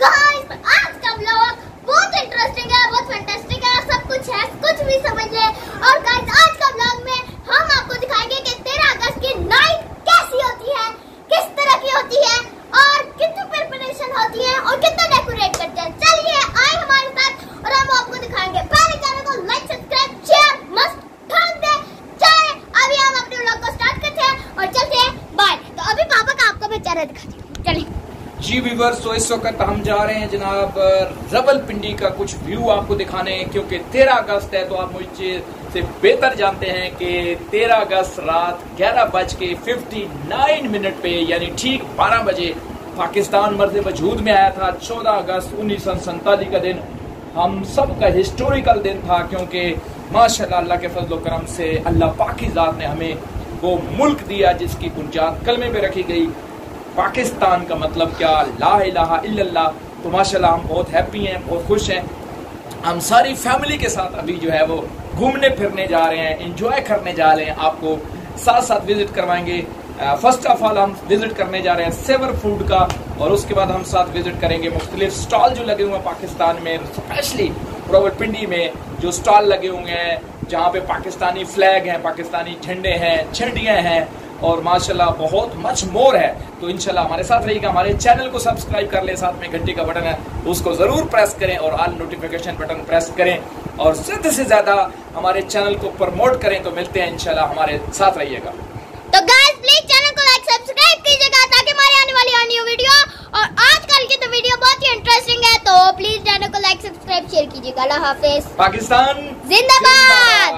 Guys आज का vlog बहुत इंटरेस्टिंग है, बहुत फैंटास्टिक है, सब कुछ है, कुछ भी समझ ले। और गाइस आज का व्लॉग में हम आपको दिखाएंगे कि 13 अगस्त की नाइट कैसी होती है, किस तरह की होती है और कितनी प्रिपरेशन होती है और कितना डेकोरेट करते हैं। चलिए आए हमारे साथ और हम आपको दिखाएंगे। पहले चैनल को लाइक सब्सक्राइब शेयर मस्ट ठोक दे। चलिए अभी हम अपने व्लॉग को स्टार्ट करते हैं और चलते हैं बाय। तो अभी पापा का आपको मैं चेहरा दिखाती हूँ। चलिए जी व्यूअर्स, तो इस वक्त हम जा रहे हैं जनाब रवलपिंडी का कुछ व्यू आपको दिखाने, क्योंकि 13 अगस्त है। तो आप मुझे से बेहतर जानते हैं कि 13 अगस्त रात 11:59 पे यानी ठीक 12 बजे पाकिस्तान मर्ज़ वजूद में आया था। 14 अगस्त 1947 का दिन हम सब का हिस्टोरिकल दिन था, क्योंकि माशाल्लाह अल्लाह के फजल करम से अल्लाह पाक की ज़ात ने हमें वो मुल्क दिया जिसकी बुनियाद कलमे पे रखी गई। पाकिस्तान का मतलब क्या, ला इलाहा इल्लल्लाह। तो माशाल्लाह हम बहुत हैप्पी हैं, बहुत खुश हैं। हम सारी फैमिली के साथ अभी जो है वो घूमने फिरने जा रहे हैं, एंजॉय करने जा रहे हैं। आपको साथ साथ विजिट करवाएंगे। फर्स्ट ऑफ ऑल हम विजिट करने जा रहे हैं सेवर फूड का, और उसके बाद हम साथ विजिट करेंगे मुख्तलिफ स्टॉल जो लगे हुए हैं पाकिस्तान में, स्पेशली रावलपिंडी में जो स्टॉल लगे हुए हैं जहाँ पे पाकिस्तानी फ्लैग हैं, पाकिस्तानी झंडे हैं, झंडियाँ हैं और माशाल्लाह बहुत मच मोर है। तो इंशाल्लाह हमारे साथ रहिएगा। हमारे चैनल को सब्सक्राइब कर लें, साथ में घंटी का बटन है उसको ज़रूर प्रेस करें और ऑल नोटिफिकेशन बटन प्रेस करें और ज़्यादा से ज़्यादा हमारे चैनल को प्रमोट करें। तो मिलते हैं इंशाल्लाह, हमारे साथ रहिएगा। तो गाइस प्लीज चैनल को लाइक सब्सक्राइब कीजिएगा ताकि हमारी आने वाली अन्य वीडियो और आजकल की तो वीडियो बहुत ही इंटरेस्टिंग है। तो प्लीज चैनल को लाइक सब्सक्राइब शेयर कीजिएगा। अल्लाह हाफिज। पाकिस्तान जिंदाबाद।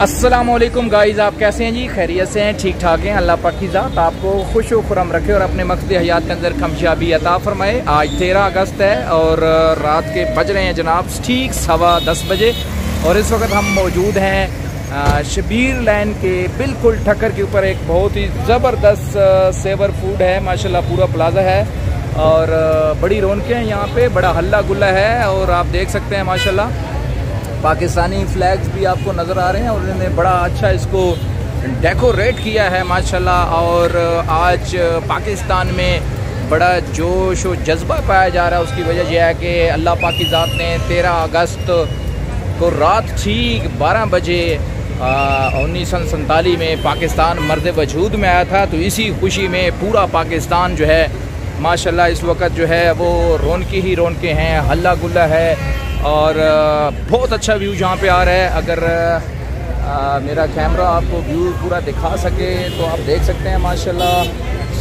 अस्सलाम वालेकुम गाइस, आप कैसे हैं जी? खैरियत से हैं, ठीक ठाक हैं? अल्लाह पाक की ज़ात आपको खुश व खुरम रखे और अपने मकसद हयात के अंदर कामयाबी अता फरमाए। आज 13 अगस्त है और रात के बज रहे हैं जनाब ठीक 10:15 बजे और इस वक्त हम मौजूद हैं शबीर लैन के बिल्कुल ठक्कर के ऊपर। एक बहुत ही ज़बरदस्त सेवर फूड है, माशाल्लाह पूरा प्लाजा है और बड़ी रौनकें हैं यहाँ पे, बड़ा हल्ला गुल्ला है। और आप देख सकते हैं माशाल्लाह पाकिस्तानी फ्लैग्स भी आपको नज़र आ रहे हैं और उन्होंने बड़ा अच्छा इसको डेकोरेट किया है माशाल्लाह। और आज पाकिस्तान में बड़ा जोश और जज्बा पाया जा रहा है। उसकी वजह यह है कि अल्लाह पाक की ज़ात ने 13 अगस्त को रात ठीक 12 बजे 1947 में पाकिस्तान मर्ज़ वजूद में आया था। तो इसी खुशी में पूरा पाकिस्तान जो है माशाल्लाह इस वक्त जो है वो रौनकी ही रौनकें हैं, हल्ला गुल्ला है और बहुत अच्छा व्यू यहाँ पे आ रहा है। अगर मेरा कैमरा आपको व्यू पूरा दिखा सके तो आप देख सकते हैं माशाल्लाह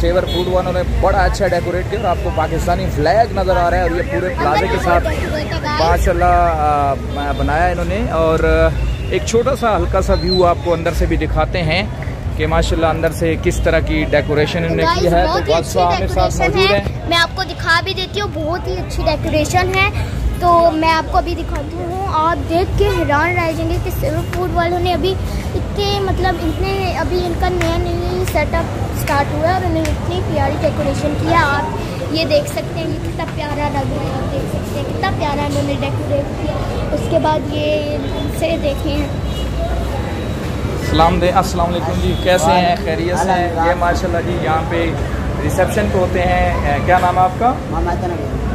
सेवर फूड वालों ने बड़ा अच्छा डेकोरेट किया और आपको पाकिस्तानी फ्लैग नज़र आ रहा है और ये पूरे प्लाजे के साथ माशाल्लाह बनाया इन्होंने। और एक छोटा सा हल्का सा व्यू आपको अंदर से भी दिखाते हैं कि माशाल्लाह अंदर से किस तरह की डेकोरेशन इन्होंने की है। तो बादशाह मेरे साथ मौजूद है, मैं आपको दिखा भी देती हूँ। बहुत ही अच्छी डेकोरेशन है, तो मैं आपको अभी दिखाती हूँ। आप देख के हैरान रह जाएंगे कि सेवर फूड वालों ने अभी इतने अभी इनका नया सेटअप स्टार्ट हुआ है और उन्होंने इतनी प्यारी डेकोरेशन किया। आप ये देख सकते हैं, ये कितना प्यारा लग रहा है। आप देख सकते हैं कितना प्यारा इन्होंने डेकोरेट किया। उसके बाद ये से देखें, सलाम दें। अस्सलाम वालेकुम जी, कैसे हैं? खैरियत से हैं? ये माशाल्लाह जी यहाँ पे रिसेप्शन पे होते हैं। क्या नाम है आपका?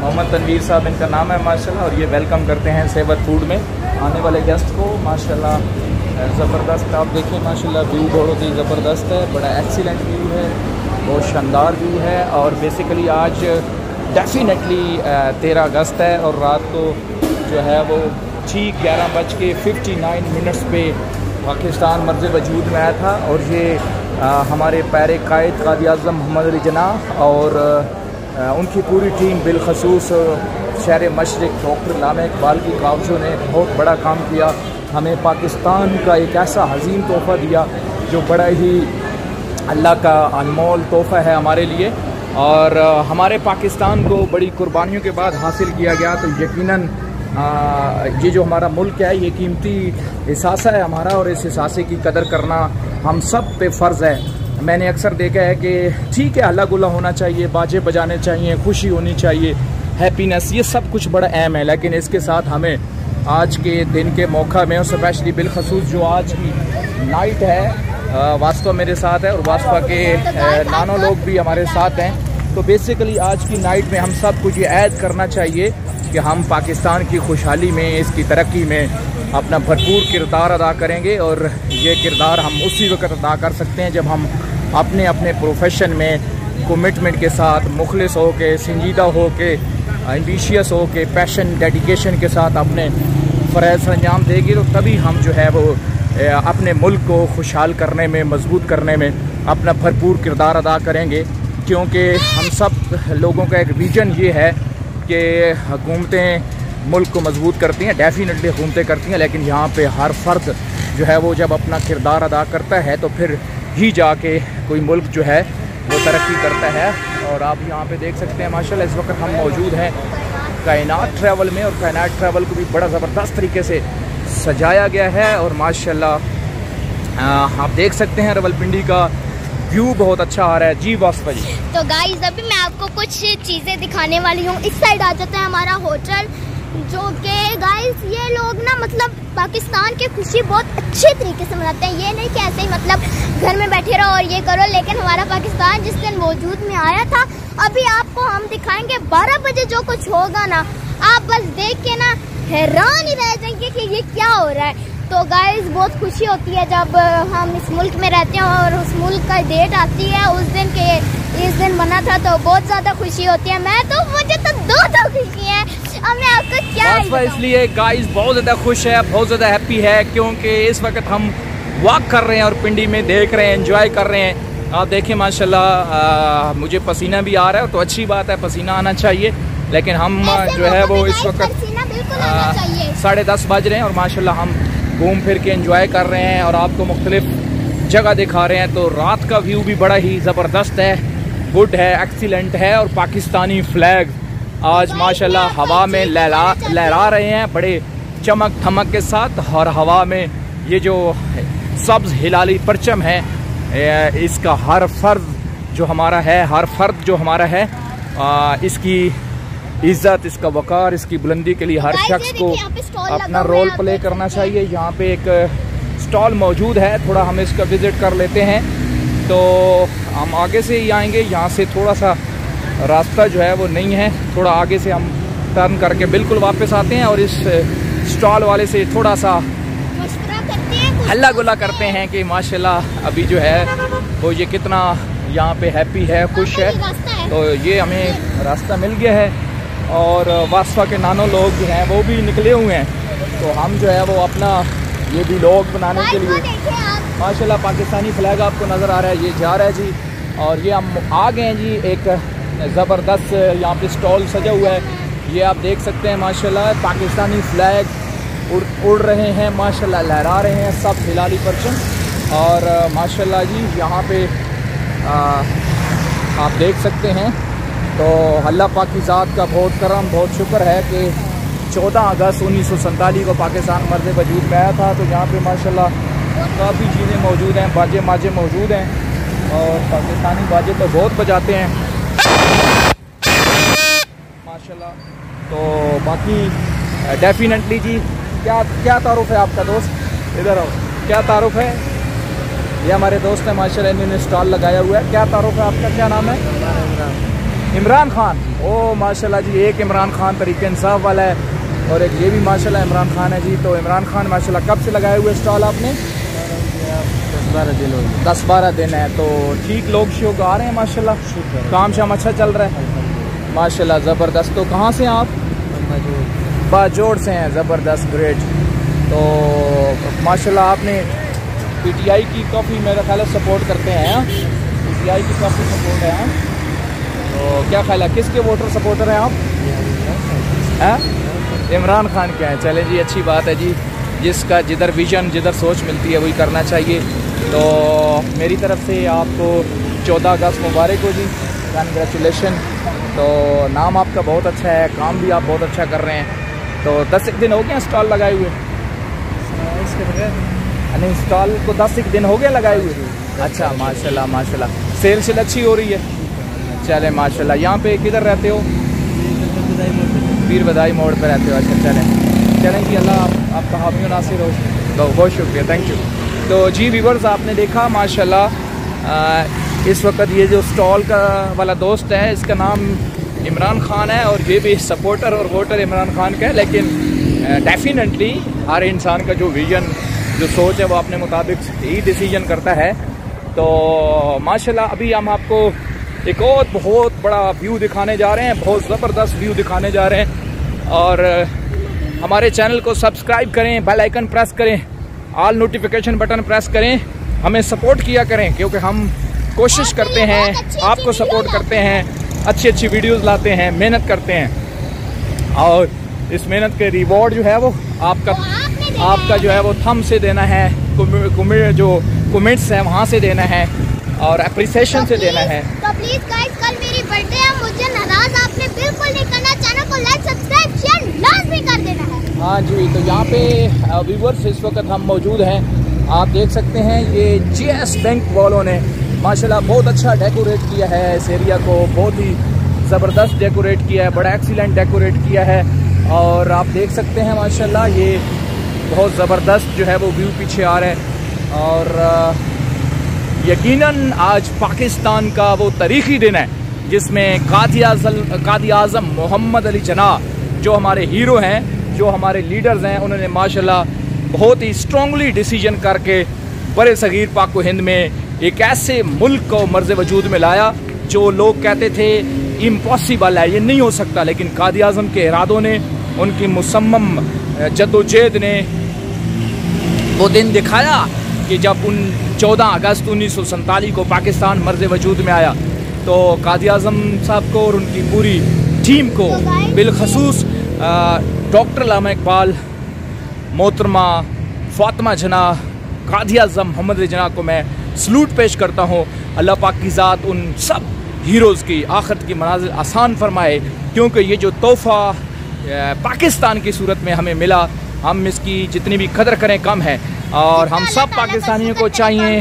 मोहम्मद तनवीर साहब इनका नाम है माशाल्लाह। और ये वेलकम करते हैं सेवर फूड में आने वाले गेस्ट को माशाल्लाह। ज़बरदस्त आप देखिए माशाल्लाह व्यू बहुत ही ज़बरदस्त है, बड़ा एक्सीलेंट व्यू है, बहुत शानदार व्यू है। और बेसिकली आज डेफिनेटली 13 अगस्त है और रात को जो है वो ठीक 11:59 पे पाकिस्तान मर्ज़ वजूद में आया था। और ये हमारे पैरे कायद कायद आज़म मोहम्मद अली जिन्नाह और उनकी पूरी टीम बिलखसूस शहर मशरिक डॉक्टर अल्लामा इकबाल की कावशों ने बहुत बड़ा काम किया। हमें पाकिस्तान का एक ऐसा हज़ीम तोहफ़ा दिया जो बड़ा ही अल्लाह का अनमोल तोहफ़ा है हमारे लिए और हमारे पाकिस्तान को बड़ी कुर्बानियों के बाद हासिल किया गया। तो यकीनन ये जो हमारा मुल्क है ये कीमती एहसासा है हमारा और इस एहसासे की कदर करना हम सब पे फ़र्ज़ है। मैंने अक्सर देखा है कि ठीक है हल्ला गुल्ला होना चाहिए, बाजे बजाने चाहिए, खुशी होनी चाहिए, हैप्पीनेस, ये सब कुछ बड़ा अहम है। लेकिन इसके साथ हमें आज के दिन के मौका में और स्पेशली बिलखसूस जो आज की नाइट है, वास्ता मेरे साथ है और वास्ता के नानो लोग भी हमारे साथ हैं। तो बेसिकली आज की नाइट में हम सब कुछ ये ऐड करना चाहिए कि हम पाकिस्तान की खुशहाली में, इसकी तरक्की में अपना भरपूर किरदार अदा करेंगे। और ये किरदार हम उसी वक्त अदा कर सकते हैं जब हम अपने अपने प्रोफेशन में कमिटमेंट के साथ, मुखलिस हो के, संजीदा हो के, एम्बिशियस हो के, पैशन डेडिकेशन के साथ अपने फ़रज़ अंजाम देंगे। तो तभी हम जो है वो अपने मुल्क को खुशहाल करने में, मजबूत करने में अपना भरपूर किरदार अदा करेंगे। क्योंकि हम सब लोगों का एक विजन ये है कि हुकूमतें मुल्क को मजबूत करती हैं, डेफिनेटली हुकूमतें करती हैं, लेकिन यहाँ पे हर फर्द जो है वो जब अपना किरदार अदा करता है तो फिर ही जाके कोई मुल्क जो है वो तरक्की करता है। और आप यहाँ पे देख सकते हैं माशाल्लाह इस वक्त हम मौजूद हैं कायनात ट्रैवल में, और कायनात ट्रैवल को भी बड़ा ज़बरदस्त तरीके से सजाया गया है। और माशाल्लाह आप देख सकते हैं रावलपिंडी का व्यू बहुत अच्छा आ रहा है। जी वास्ता जी। तो गाइस अभी मैं आपको कुछ चीज़ें दिखाने वाली हूँ। इस साइड आ जाता है हमारा होटल, जो कि गाइस ये लोग ना मतलब पाकिस्तान की खुशी बहुत अच्छे तरीके से मनाते हैं। ये नहीं कि ऐसे ही मतलब घर में बैठे रहो और ये करो, लेकिन हमारा पाकिस्तान जिस दिन वजूद में आया था, अभी आपको हम दिखाएंगे 12 बजे जो कुछ होगा ना, आप बस देख के ना हैरान ही रह जाएंगे कि ये क्या हो रहा है। तो गाइस बहुत खुशी होती है जब हम इस मुल्क में रहते हैं और उस मुल्क का डेट आती है उस दिन के इस दिन बना था, तो बहुत ज़्यादा खुशी होती है। मुझे तो दो खुशी है। अब मैं आपको क्या इसलिए गाइस बहुत ज़्यादा खुश है, बहुत ज़्यादा हैप्पी है, क्योंकि इस वक्त हम वॉक कर रहे हैं और पिंडी में देख रहे हैं, एंजॉय कर रहे हैं। आप देखें माशाल्लाह मुझे पसीना भी आ रहा है, तो अच्छी बात है, पसीना आना चाहिए। लेकिन हम जो है वो इस वक्त 10:30 बज रहे हैं और माशाल्लाह हम घूम फिर के एंजॉय कर रहे हैं और आपको मुख्तलिफ जगह दिखा रहे हैं। तो रात का व्यू भी बड़ा ही ज़बरदस्त है, गुड है, एक्सीलेंट है। और पाकिस्तानी फ्लैग आज माशाल्लाह हवा में लहरा रहे हैं बड़े चमक धमक के साथ। और हवा में ये जो सब्ज़ हिलाली परचम है, इसका हर फर्द जो हमारा है, हर फर्द जो हमारा है, इसकी इज़्ज़त, इसका वक़ार, इसकी बुलंदी के लिए हर शख्स को अपना रोल प्ले करना चाहिए। यहाँ पे एक स्टॉल मौजूद है, थोड़ा हम इसका विज़िट कर लेते हैं। तो हम आगे से ही आएंगे, यहाँ से थोड़ा सा रास्ता जो है वो नहीं है, थोड़ा आगे से हम टर्न करके बिल्कुल वापस आते हैं और इस स्टॉल वाले से थोड़ा सा हल्ला गुल्ला करते हैं कि माशाल्लाह अभी जो है वो ये कितना यहाँ पे हैप्पी है, खुश है। तो ये हमें रास्ता मिल गया है और वास्फा के नानो लोग जो हैं वो भी निकले हुए हैं। तो हम जो है वो अपना ये भी लोग बनाने के लिए माशाल्लाह पाकिस्तानी फ्लैग आपको नज़र आ रहा है, ये जा रहा है जी। और ये हम आ गए हैं जी, एक ज़बरदस्त यहाँ पे स्टॉल सजा हुआ है, ये आप देख सकते हैं माशाल्लाह पाकिस्तानी फ्लैग उड़ रहे हैं, माशाल्लाह लहरा रहे हैं सब हिलाली परचम। और माशाल्लाह जी यहाँ पे आप देख सकते हैं। तो अल्लाह पाक की ज़ात का बहुत करम, बहुत शुक्र है कि 14 अगस्त 1947 को पाकिस्तान मर्द वजूद में आया था। तो यहाँ पे माशाल्लाह काफ़ी चीज़ें मौजूद हैं, बाजे माजे मौजूद हैं और पाकिस्तानी बाजे तो बहुत बजाते हैं माशाल्लाह। तो बाकी डेफिनेटली जी क्या तारुफ है आपका दोस्त, इधर आओ, क्या तारुफ है? ये हमारे दोस्त हैं माशाल्लाह, इन्होंने स्टॉल लगाया हुआ है। क्या तारुफ है आपका, क्या नाम है? इमरान खान। ओ माशाल्लाह जी, एक इमरान खान तरीके इंसाफ वाला है और एक ये भी माशाल्लाह इमरान खान है जी। तो इमरान खान माशाल्लाह कब से लगाए हुए स्टॉल आपने? 10-12 दिन हो गए। 10-12 दिन है। तो ठीक लोग शोक आ रहे हैं माशाल्लाह, काम शाम अच्छा चल रहा है माशाल्लाह, ज़बरदस्त। तो कहाँ से आप? बाजोड़ से हैं, ज़बरदस्त, ग्रेट। तो माशाल्लाह आपने PTI की काफ़ी मेरा ख्याल है सपोर्ट करते हैं, PTI की काफ़ी सपोर्ट है। तो क्या ख्याल है, किसके वोटर सपोर्टर हैं आप? इमरान खान के हैं। चलें जी, अच्छी बात है जी, जिसका जिधर विजन, जिधर सोच मिलती है वही करना चाहिए। तो मेरी तरफ से आपको 14 अगस्त मुबारक हो जी, कंग्रेचुलेशन। तो नाम आपका बहुत अच्छा है, काम भी आप बहुत अच्छा कर रहे हैं। तो 10 दिन हो गए स्टॉल लगाए हुए? नहीं, स्टॉल को 10 दिन हो गए लगाए हुए। अच्छा माशाल्लाह माशाल्लाह, सेल अच्छी हो रही है। चले माशाल्लाह। यहाँ पे किधर रहते हो? पीर बदाई मोड़ पे रहते हो। अच्छा चलें जी, अल्लाह आपका हामी नासिर हो। तो बहुत शुक्रिया, थैंक यू। तो जी व्यूअर्स, आपने देखा माशाल्लाह इस वक्त ये जो स्टॉल का वाला दोस्त है इसका नाम इमरान खान है और ये भी सपोर्टर और वोटर इमरान खान का है, लेकिन डेफिनेटली हर इंसान का जो विजन जो सोच है वो अपने मुताबिक ही डिसीजन करता है। तो माशाल्लाह अभी हम आपको एक और बहुत बड़ा व्यू दिखाने जा रहे हैं, बहुत ज़बरदस्त व्यू दिखाने जा रहे हैं। और हमारे चैनल को सब्सक्राइब करें, बेल आइकन प्रेस करें, ऑल नोटिफिकेशन बटन प्रेस करें, हमें सपोर्ट किया करें क्योंकि हम कोशिश करते हैं, आपको सपोर्ट करते हैं, अच्छी अच्छी वीडियोस लाते हैं, मेहनत करते हैं और इस मेहनत के रिवॉर्ड जो है वो आपका जो है वो थंब से देना है, जो कमेंट्स हैं वहाँ से देना है और अप्रिसिएशन से देना है। तो प्लीज गाइस कल मेरी बर्थडे है, मुझे नाराज आपने बिल्कुल नहीं करना, चैनल को लाइक सब्सक्राइब शेयर लाजमी कर देना है। हाँ जी, तो यहाँ पे व्यूअर्स इस वक्त हम मौजूद हैं, आप देख सकते हैं ये जीएस बैंक वालों ने माशाल्लाह बहुत अच्छा डेकोरेट किया है इस एरिया को, बहुत ही ज़बरदस्त डेकोरेट किया है, बड़ा एक्सीलेंट डेकोरेट किया है। और आप देख सकते हैं माशाल्लाह ये बहुत ज़बरदस्त जो है वो व्यू पीछे आ रहा है। और यकीनन आज पाकिस्तान का वो तारीख़ी दिन है जिसमें कायद आज़म मोहम्मद अली जिन्नाह जो हमारे हीरो हैं, जो हमारे लीडर्स हैं, उन्होंने माशाल्लाह बहुत ही स्ट्रॉन्गली डिसीजन करके बड़े सगीर पाक हिंद में एक ऐसे मुल्क को मर्ज़ वजूद में लाया जो लोग कहते थे इम्पॉसिबल है, ये नहीं हो सकता, लेकिन कायद आज़म के इरादों ने, उनकी मुसम्मम जद्दोजहद ने वो दिन दिखाया कि जब 14 अगस्त 1947 को पाकिस्तान मर्ज़ वजूद में आया तो कायद आज़म साहब को और उनकी पूरी टीम को, बिलखसूस डॉक्टर अल्लामा इकबाल, मोहतरमा फातिमा जिन्नाह, कायद आज़म मोहम्मद अली जिन्नाह को मैं सलूट पेश करता हूँ। अल्लाह पाक की ज़ात उन सब हीरोज़ की आखिरत की मनाज़िल आसान फरमाए, क्योंकि ये जो तोहफ़ा पाकिस्तान की सूरत में हमें मिला, हम इसकी जितनी भी कदर करें कम है। और हम सब पाकिस्तानियों को चाहिए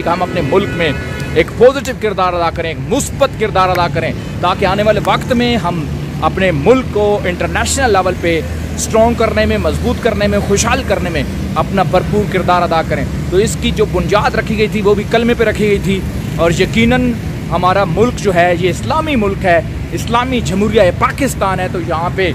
कि हम अपने मुल्क में एक पॉजिटिव किरदार अदा करें, एक मुस्बत किरदार अदा करें, ताकि आने वाले वक्त में हम अपने मुल्क को इंटरनेशनल लेवल पे स्ट्रॉन्ग करने में, मजबूत करने में, खुशहाल करने में अपना भरपूर किरदार अदा करें। तो इसकी जो बुनियाद रखी गई थी वो भी कलमे पे रखी गई थी। और यकीनन हमारा मुल्क जो है ये इस्लामी मुल्क है, इस्लामी जमहूरिया पाकिस्तान है। तो यहाँ पे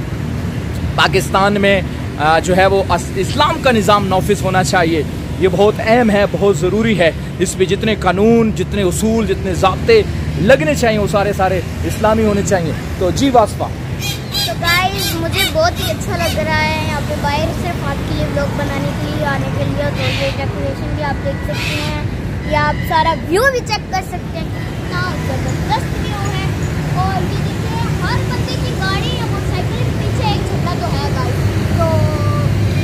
पाकिस्तान में जो है वो इस्लाम का निज़ाम नाफिज होना चाहिए, ये बहुत अहम है, बहुत ज़रूरी है। इस पर जितने कानून, जितने उसूल, जितने ज़ाब्ते लगने चाहिए वो सारे इस्लामी होने चाहिए। तो जी वास्फा। तो गाइस मुझे बहुत ही अच्छा लग रहा है यहाँ पे बाहर सिर्फ आपके लिए व्लॉग बनाने के लिए आने के लिए। तो ये डेकोरेशन भी आप देख सकते हैं, या आप सारा व्यू भी चेक कर सकते हैं, कितना ज़बरदस्त व्यू है। और ये देखिए हर बंदे की गाड़ी या मोटरसाइकिल के पीछे एक झंडा तो है गाइस, तो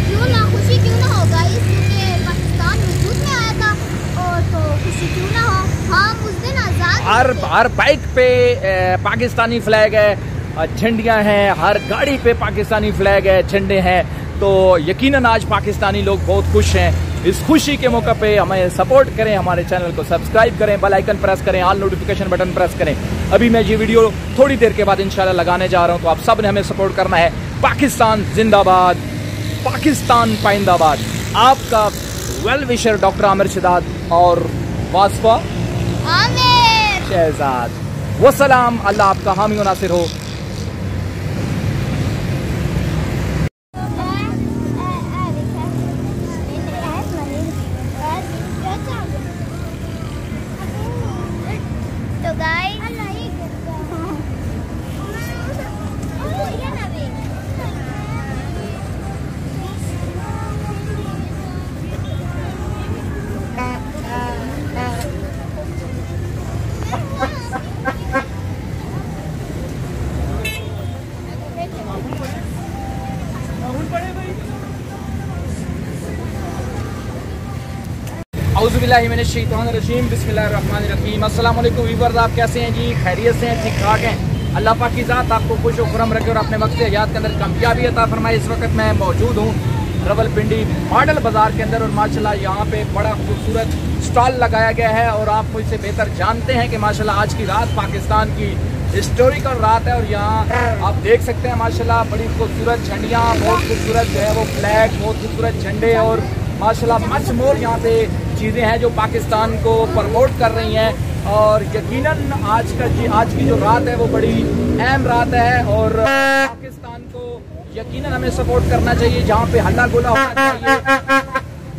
क्यों ना खुशी क्यों ना हो गाइस, क्योंकि पाकिस्तान वजूद में आया था और तो खुशी क्यों ना हो। हम उस दिन आज़ाद, हर बाइक पे पाकिस्तानी फ्लैग है, झंडियाँ हैं, हर गाड़ी पे पाकिस्तानी फ्लैग है, झंडे हैं। तो यकीनन आज पाकिस्तानी लोग बहुत खुश हैं। इस खुशी के मौके पे हमें सपोर्ट करें, हमारे चैनल को सब्सक्राइब करें, बेल आइकन प्रेस करें, ऑल नोटिफिकेशन बटन प्रेस करें। अभी मैं ये वीडियो थोड़ी देर के बाद इंशाल्लाह लगाने जा रहा हूँ, तो आप सब ने हमें सपोर्ट करना है। पाकिस्तान जिंदाबाद, पाकिस्तान पाइंदाबाद। आपका वेल विशर डॉक्टर आमिर शिदात और वास्फा शहजाद। वसलाम, अल्लाह आपका हामी व नासिर हो। तो गाइस औज़ुबिल्लाहिमिनश्शैतानिर्रजीम, बिस्मिल्लाहिर्रहमानिर्रहीम। अस्सलाम वालेकुम व्यूअर्स, आप कैसे हैं जी? खैरियत से हैं? ठीक ठाक हैं? अल्लाह पाक की ज़ात आपको खुश व खुरम रखे और अपने वक्त हयात के अंदर कामयाबी अता फरमाए। इस वक्त मैं मौजूद हूँ रावलपिंडी मॉडल बाज़ार के अंदर और माशाल्लाह यहाँ पे बड़ा खूबसूरत स्टॉल लगाया गया है। और आप मुझसे बेहतर जानते हैं कि माशाल्लाह आज की रात पाकिस्तान की हिस्टोरिकल रात है और यहाँ आप देख सकते हैं माशाल्लाह बड़ी खूबसूरत झंडियाँ, बहुत खूबसूरत जो है वो फ्लैग, बहुत खूबसूरत झंडे और माशाल्लाह मच मोर यहाँ पे चीज़ें हैं जो पाकिस्तान को प्रमोट कर रही हैं। और यकीनन आज की जो रात है वो बड़ी अहम रात है और पाकिस्तान को यकीनन हमें सपोर्ट करना चाहिए। जहाँ पे हल्ला गोला होना चाहिए,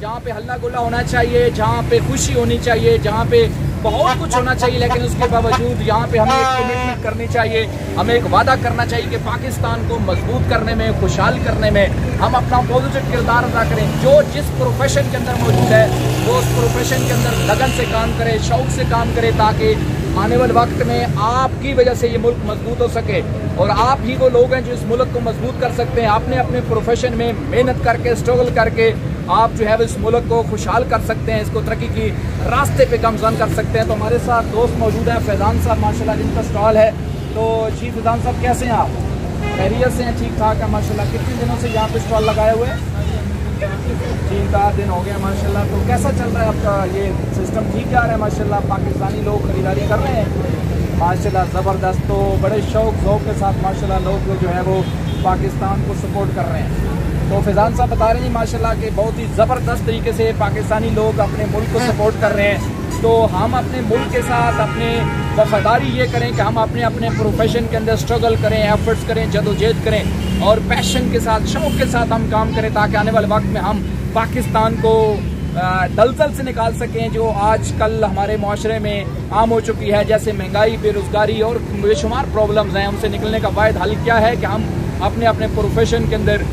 जहाँ पे हल्ला गोला होना चाहिए, जहाँ पे खुशी होनी चाहिए, जहाँ पे बहुत कुछ होना चाहिए, लेकिन उसके बावजूद यहाँ पे हमें एक कमिटमेंट करनी चाहिए, हमें एक वादा करना चाहिए कि पाकिस्तान को मजबूत करने में, खुशहाल करने में हम अपना पॉजिटिव किरदार अदा करें। जो जिस प्रोफेशन के अंदर मौजूद है वो उस प्रोफेशन के अंदर लगन से काम करे, शौक से काम करे, ताकि आने वाले वक्त में आपकी वजह से ये मुल्क मजबूत हो सके। और आप ही वो लोग हैं जो इस मुल्क को मजबूत कर सकते हैं। आपने अपने प्रोफेशन में मेहनत करके, स्ट्रगल करके आप जो है इस मुल्क को खुशहाल कर सकते हैं, इसको तरक्की की रास्ते पे गमजन कर सकते हैं। तो हमारे साथ दोस्त मौजूद हैं, फैज़ान साहब माशाल्लाह जिनका स्टॉल है। तो जी फैज़ान साहब कैसे हैं आप? खैरियत से हैं? ठीक ठाक है माशाल्लाह। कितने दिनों से यहाँ पे स्टॉल लगाए हुए हैं? 3-4 दिन हो गए माशाल्लाह। तो कैसा चल रहा है आपका ये सिस्टम? ठीक जा रहा है माशाल्लाह? पाकिस्तानी लोग खरीदारी कर रहे हैं माशाल्लाह, ज़बरदस्त। तो बड़े शौक ज़ौक़ के साथ माशाल्लाह लोग जो है वो पाकिस्तान को सपोर्ट कर रहे हैं। तो फैज़ान साहब बता रहे हैं माशाल्लाह कि बहुत ही ज़बरदस्त तरीके से पाकिस्तानी लोग अपने मुल्क को सपोर्ट कर रहे हैं। तो हम अपने मुल्क के साथ अपने वफादारी ये करें कि हम अपने प्रोफेशन के अंदर स्ट्रगल करें, एफर्ट्स करें, जदोजहद करें और पैशन के साथ, शौक़ के साथ हम काम करें, ताकि आने वाले वक्त में हम पाकिस्तान को दलदल से निकाल सकें जो आजकल हमारे माशरे में आम हो चुकी है, जैसे महंगाई, बेरोज़गारी और बेशुमार प्रॉब्लम्स हैं। उनसे निकलने का वाहिद हल क्या है कि हम अपने प्रोफेशन के अंदर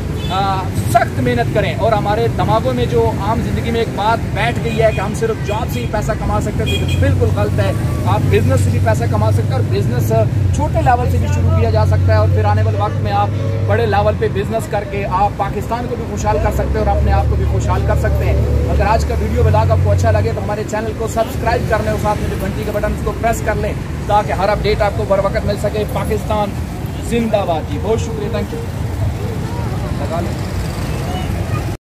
सख्त मेहनत करें। और हमारे दिमागों में जो आम जिंदगी में एक बात बैठ गई है कि हम सिर्फ जॉब से ही पैसा कमा सकते हैं, तो बिल्कुल गलत है। आप बिजनेस से भी पैसा कमा सकते हैं और बिजनेस छोटे लेवल से भी शुरू किया जा सकता है और फिर आने वाले वक्त में आप बड़े लेवल पे बिजनेस करके आप पाकिस्तान को भी खुशहाल कर सकते हैं और अपने आप को भी खुशहाल कर सकते हैं। अगर आज का वीडियो ब्लॉग आपको अच्छा लगे तो हमारे चैनल को सब्सक्राइब कर लें और साथ में जो घंटी के बटन को प्रेस कर लें, ताकि हर अपडेट आपको बर वक्त मिल सके। पाकिस्तान जिंदाबाद। जी बहुत शुक्रिया, थैंक यू। लगा लें।